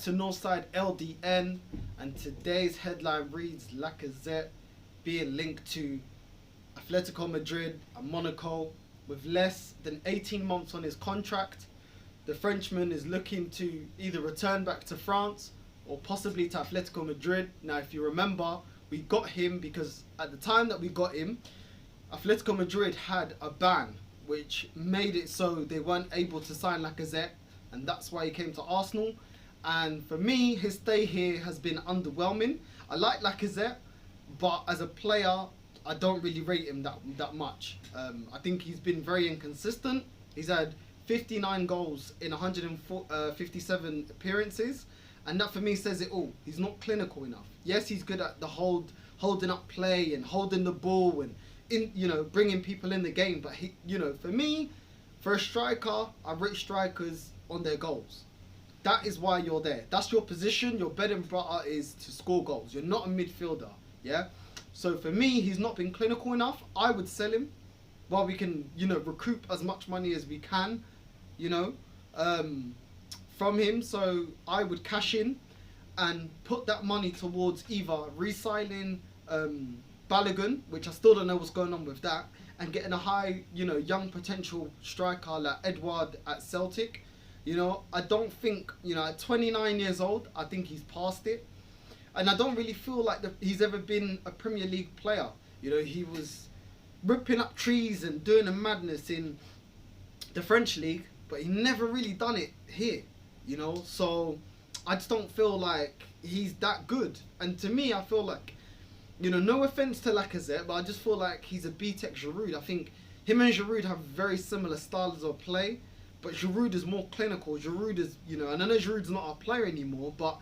to Northside LDN, and today's headline reads Lacazette being linked to Atletico Madrid and Monaco with less than 18 months on his contract. The Frenchman is looking to either return back to France or possibly to Atletico Madrid. Now, if you remember, we got him because at the time that we got him, Atletico Madrid had a ban which made it so they weren't able to sign Lacazette, and that's why he came to Arsenal. And for me, his stay here has been underwhelming. I like Lacazette, but as a player, I don't really rate him that much. I think he's been very inconsistent. He's had 59 goals in 157 appearances, and that for me says it all. He's not clinical enough. Yes, he's good at the holding up play and holding the ball and bringing people in the game. But he, for me, for a striker, I rate strikers on their goals. That is why you're there. That's your position. Your bread and butter is to score goals. You're not a midfielder. Yeah. So for me, he's not been clinical enough. I would sell him while we can, recoup as much money as we can, from him. So I would cash in and put that money towards either re-signing Balogun, which I still don't know what's going on with that, and getting a high, young potential striker like Edouard at Celtic. I don't think, at 29 years old, I think he's past it. And I don't really feel like he's ever been a Premier League player. He was ripping up trees and doing a madness in the French league, but he never really done it here, So I just don't feel like he's that good. And to me, I feel like, no offense to Lacazette, but I just feel like he's a B-Tech Giroud. I think him and Giroud have very similar styles of play, but Giroud is more clinical. Giroud is, and I know Giroud's not our player anymore, but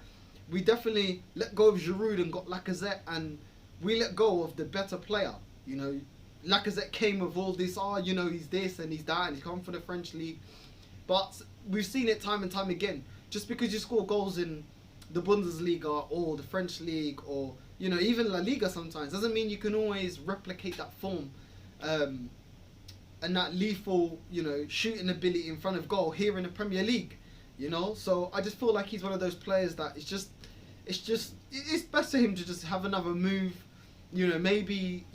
we definitely let go of Giroud and got Lacazette, and we let go of the better player. Lacazette came with all this, he's this and he's that, and he's come for the French league. But we've seen it time and time again. Just because you score goals in the Bundesliga or the French league or, even La Liga sometimes, doesn't mean you can always replicate that form and that lethal, shooting ability in front of goal here in the Premier League. So I just feel like he's one of those players that it's best for him to just have another move. Maybe,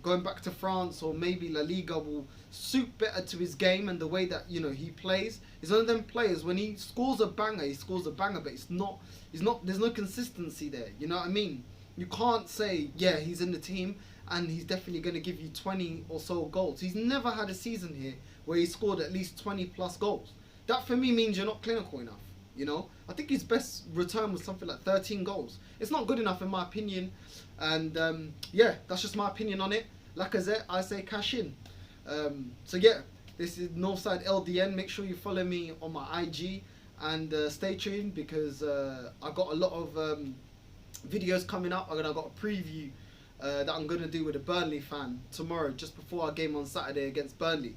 going back to France, or maybe La Liga will suit better to his game and the way that, he plays. He's one of them players, when he scores a banger, but there's no consistency there. You know what I mean? You can't say, yeah, he's in the team and he's definitely going to give you 20 or so goals. He's never had a season here where he scored at least 20 plus goals. That for me means you're not clinical enough. I think his best return was something like 13 goals. It's not good enough in my opinion. And that's just my opinion on it. Lacazette, I say cash in. So yeah, this is Northside LDN. Make sure you follow me on my IG and stay tuned, because I got a lot of videos coming up. I got a preview that I'm going to do with a Burnley fan tomorrow, just before our game on Saturday against Burnley.